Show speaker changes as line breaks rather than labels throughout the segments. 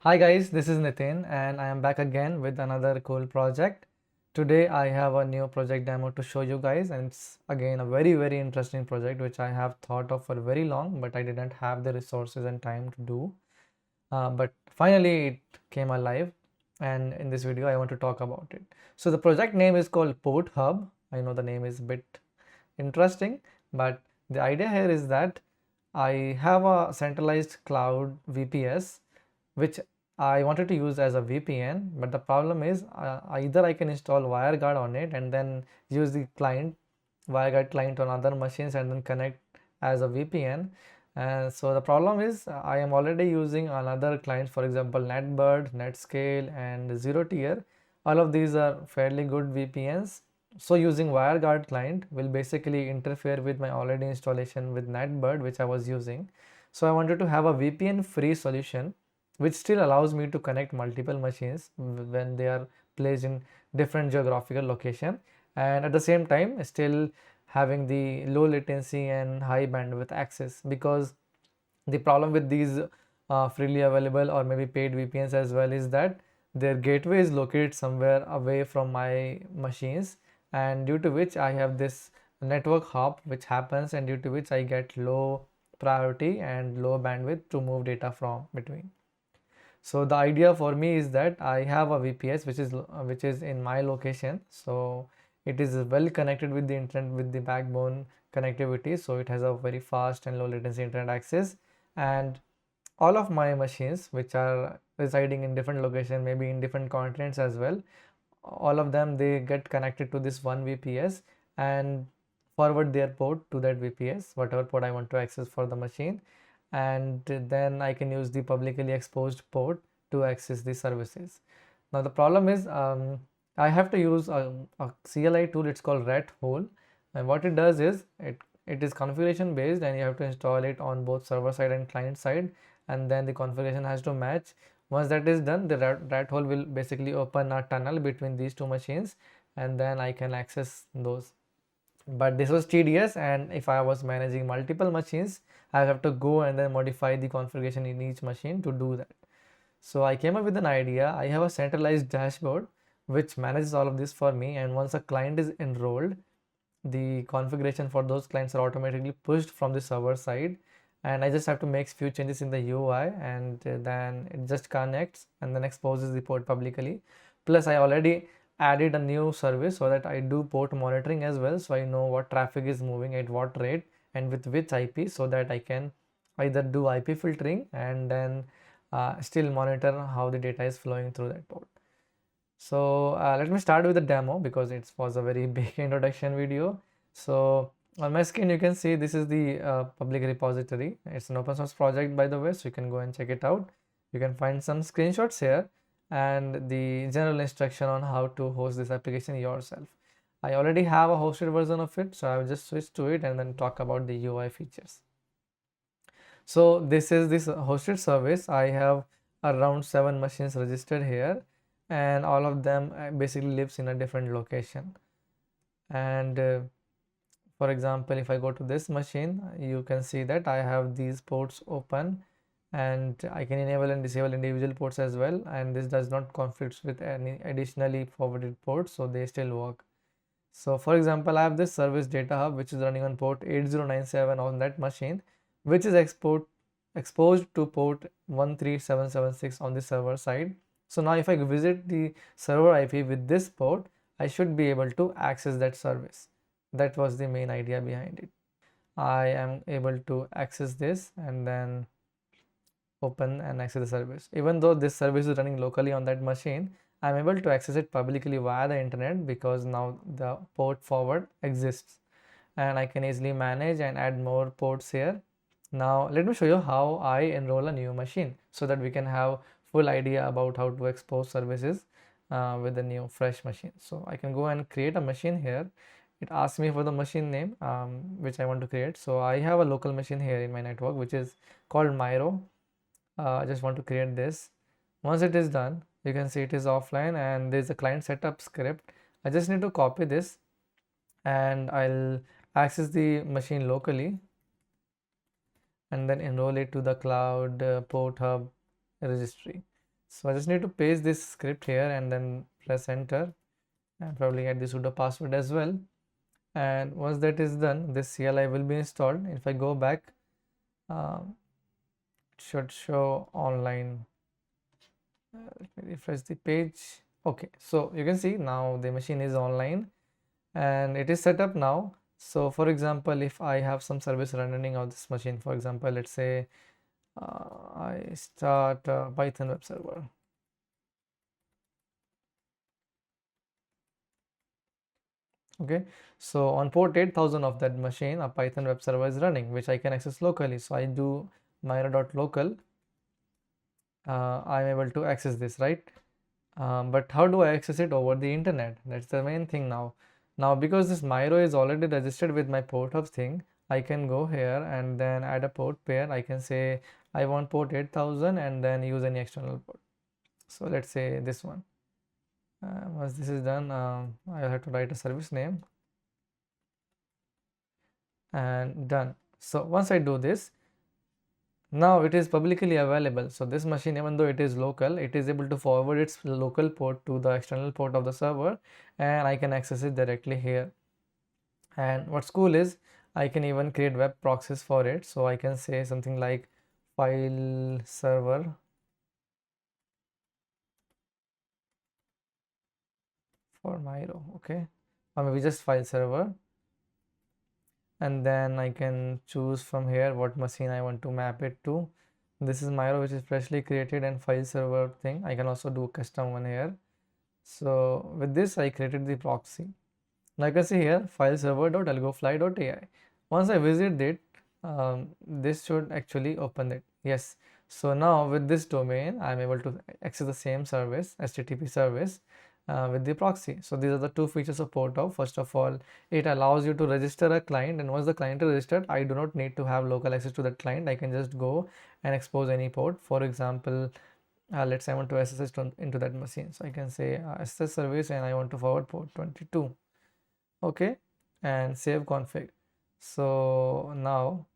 Hi guys, this is Nitin and I am back again with another cool project. Today I have a new project demo to show you guys, and it's again a very interesting project which I have thought of for very long, but I didn't have the resources and time to do. But finally it came alive, and in this video I want to talk about it. So the project name is called PortHub. I know the name is a bit interesting, but the idea here is that I have a centralized cloud VPS which I wanted to use as a VPN, but the problem is either I can install WireGuard on it and then use the WireGuard client on other machines and then connect as a VPN. And so the problem is I am already using another clients, for example, NetBird, Netscale, and Zero Tier. All of these are fairly good VPNs. So using WireGuard client will basically interfere with my already installation with NetBird, which I was using. So I wanted to have a VPN free solution which still allows me to connect multiple machines when they are placed in different geographical location, and at the same time still having the low latency and high bandwidth access. Because the problem with these freely available or maybe paid VPNs as well is that their gateway is located somewhere away from my machines, and due to which I have this network hop which happens, and due to which I get low priority and low bandwidth to move data from between. So the idea for me is that I have a VPS which is in my location, so it is well connected with the internet with the backbone connectivity, so it has a very fast and low latency internet access. And all of my machines which are residing in different location, maybe in different continents as well, all of them, they get connected to this one VPS and forward their port to that VPS, whatever port I want to access for the machine, and then I can use the publicly exposed port to access the services. Now the problem is I have to use a CLI tool. It's called Rathole, and what it does is it is configuration based, and you have to install it on both server side and client side, and then the configuration has to match. Once that is done, the Rathole will basically open a tunnel between these two machines, and then I can access those. But this was tedious, and if I was managing multiple machines, I have to go and then modify the configuration in each machine to do that. So I came up with an idea. I have a centralized dashboard which manages all of this for me, and once a client is enrolled, the configuration for those clients are automatically pushed from the server side, and I just have to make few changes in the UI, and then it just connects and then exposes the port publicly. Plus I already added a new service so that I do port monitoring as well, so I know what traffic is moving at what rate and with which IP, so that I can either do IP filtering and then still monitor how the data is flowing through that port. So let me start with the demo because it was a very big introduction video. So on my screen you can see this is the public repository. It's an open source project, by the way, so you can go and check it out. You can find some screenshots here and the general instruction on how to host this application yourself. I already have a hosted version of it, so I will just switch to it and then talk about the UI features. So this is this hosted service. I have around 7 machines registered here, and all of them basically lives in a different location. And for example, if I go to this machine, you can see that I have these ports open, and I can enable and disable individual ports as well, and this does not conflict with any additionally forwarded ports, so they still work. So for example, I have this service data hub which is running on port 8097 on that machine, which is exposed to port 13776 on the server side. So now if I visit the server IP with this port, I should be able to access that service. That was the main idea behind it. I am able to access this and then open and access the service. Even though this service is running locally on that machine, I'm able to access it publicly via the internet because now the port forward exists, and I can easily manage and add more ports here. Now let me show you how I enroll a new machine so that we can have full idea about how to expose services with a new fresh machine. So I can go and create a machine here. It asks me for the machine name which I want to create. So I have a local machine here in my network which is called Myro. I just want to create this. Once it is done, you can see it is offline and there's a client setup script. I just need to copy this and I'll access the machine locally and then enroll it to the cloud PortHub registry. So I just need to paste this script here and then press enter, and probably add the sudo password as well. And once that is done, this CLI will be installed. If I go back, it should show online. Let me refresh the page. Okay, so you can see now the machine is online and it is set up now. So for example, if I have some service running on this machine, for example, let's say I start a Python web server. Okay, so on port 8000 of that machine, a Python web server is running, which I can access locally. So I do myro.local. I'm able to access this, right? But how do I access it over the internet? That's the main thing now. Now, because this Myro is already registered with my PortHub thing, I can go here and then add a port pair. I can say I want port 8000 and then use any external port. So let's say this one. Once this is done, I'll have to write a service name and done. So once I do this, now it is publicly available. So this machine, even though it is local, it is able to forward its local port to the external port of the server, and I can access it directly here. And what's cool is I can even create web proxies for it. So I can say something like file server for Myro, okay, or maybe just file server, and then I can choose from here what machine I want to map it to. This is Myro, which is freshly created, and file server thing. I can also do a custom one here. So with this, I created the proxy. Now you can see here file server.algofly.ai. Once I visit it, this should actually open it. Yes. So now with this domain, I'm able to access the same service, HTTP service, with the proxy. So these are the two features of PortHub. First of all, it allows you to register a client, and once the client is registered, I do not need to have local access to that client. I can just go and expose any port. For example, let's say I want to SSH into that machine. So I can say SSH service and I want to forward port 22. Okay, and save config. So now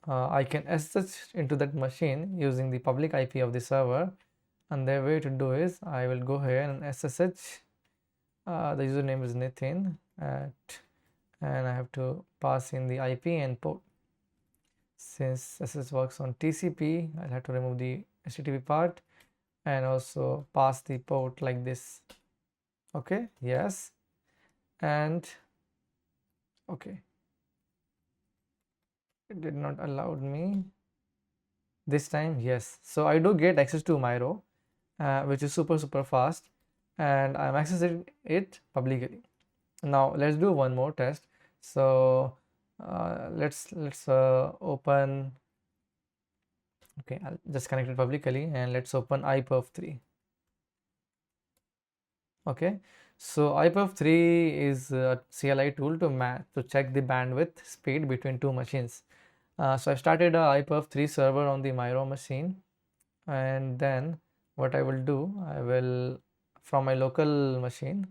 I can SSH into that machine using the public IP of the server, and the way to do is I will go here and SSH. The username is Nitin and I have to pass in the IP and port. Since SSH works on TCP, I'll have to remove the HTTP part and also pass the port like this. Okay, yes, and okay, it did not allow me this time. Yes, so I do get access to Myro, which is super fast, and I'm accessing it publicly. Now let's do one more test. So let's open. Okay, I'll just connect it publicly and let's open iperf3. Okay, so iperf3 is a CLI tool to check the bandwidth speed between two machines. So I've started a iperf3 server on the Myro machine, and then what I will do, I will, from my local machine,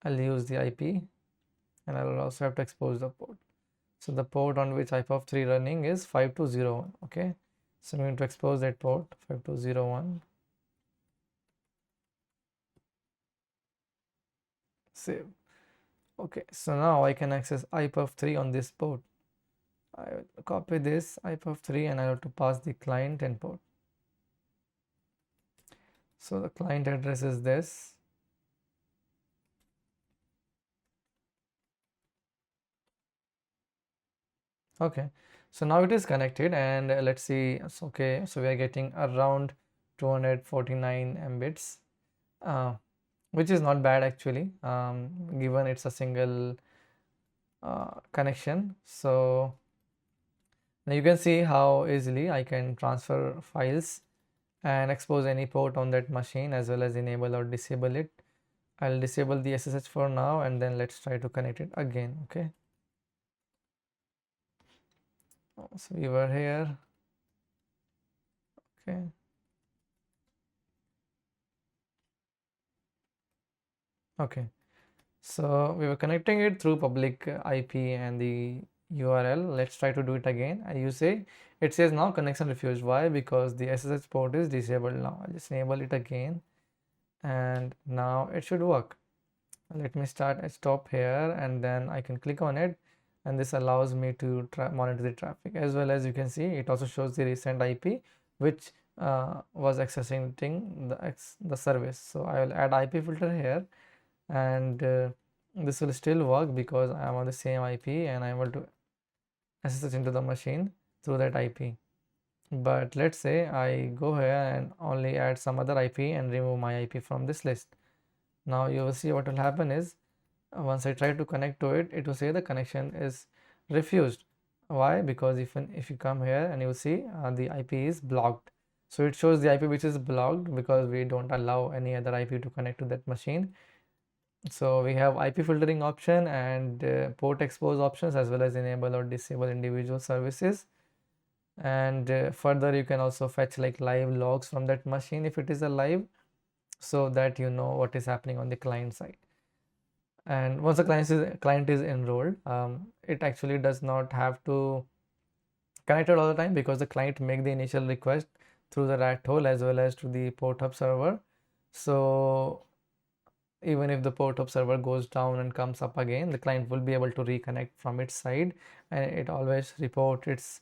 I'll use the IP, and I will also have to expose the port. So the port on which iperf3 running is 5201. Okay, so I'm going to expose that port 5201. Save. Okay, so now I can access iperf3 on this port. I will copy this iperf3 and I have to pass the client and port. So the client address is this. Okay, so now it is connected, and let's see. Okay, so we are getting around 249 mbits, which is not bad actually, given it's a single connection. So now you can see how easily I can transfer files and expose any port on that machine, as well as enable or disable it. I'll disable the SSH for now, and then let's try to connect it again. Okay, so we were here. Okay, okay, so we were connecting it through public IP and the URL. Let's try to do it again. And you say it says now connection refused. Why? Because the SSH port is disabled now. I'll just enable it again, and now it should work. Let me stop here, and then I can click on it, and this allows me to monitor the traffic. As well as you can see, it also shows the recent IP which was accessing the service. So I will add IP filter here, and this will still work because I am on the same IP and I am able to SSH into the machine through that IP. But let's say I go here and only add some other IP and remove my IP from this list. Now you will see what will happen is once I try to connect to it, it will say the connection is refused. Why? Because if you come here and you will see the IP is blocked. So it shows the IP which is blocked because we don't allow any other IP to connect to that machine. So we have IP filtering option and port expose options, as well as enable or disable individual services. And further you can also fetch like live logs from that machine if it is a live, so that you know what is happening on the client side. And once the client is enrolled, it actually does not have to connect it all the time, because the client make the initial request through the Rathole as well as to the PortHub server. So even if the PortHub server goes down and comes up again, the client will be able to reconnect from its side, and it always report its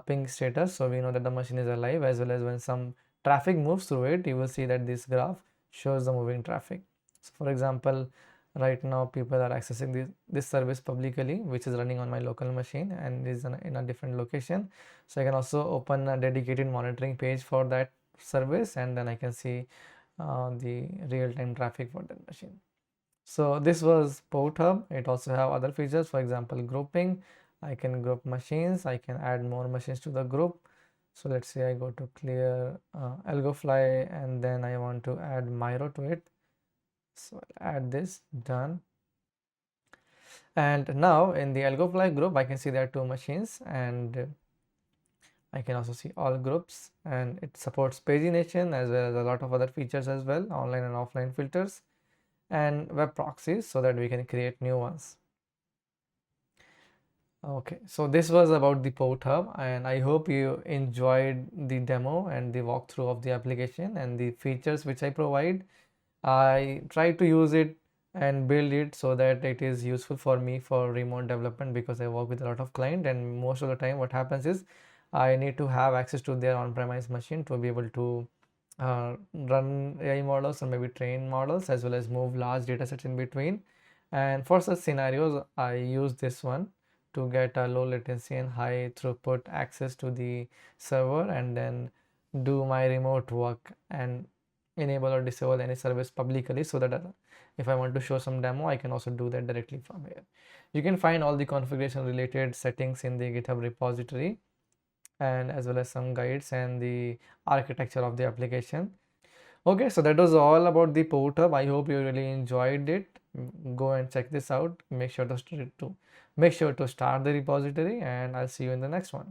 ping status, so we know that the machine is alive. As well as when some traffic moves through it, you will see that this graph shows the moving traffic. So for example, right now people are accessing this service publicly, which is running on my local machine and is in a different location. So I can also open a dedicated monitoring page for that service, and then I can see the real-time traffic for that machine. So this was PortHub. It also have other features, for example grouping. I can group machines, I can add more machines to the group. So let's say I go to clear AlgoFly, and then I want to add Miro to it. So I'll add this, done. And now in the AlgoFly group, I can see there are two machines, and I can also see all groups, and it supports pagination as well as a lot of other features as well, online and offline filters, and web proxies, so that we can create new ones. Okay, so this was about the PortHub, and I hope you enjoyed the demo and the walkthrough of the application and the features which I provide. I try to use it and build it so that it is useful for me for remote development, because I work with a lot of clients, and most of the time what happens is I need to have access to their on-premise machine to be able to run AI models or maybe train models, as well as move large data sets in between. And for such scenarios, I use this one to get a low latency and high throughput access to the server, and then do my remote work and enable or disable any service publicly, so that if I want to show some demo, I can also do that directly from here. You can find all the configuration related settings in the GitHub repository, and as well as some guides and the architecture of the application. Okay, so that was all about the PortHub. I hope you really enjoyed it. Go and check this out. Make sure to start the repository, and I'll see you in the next one.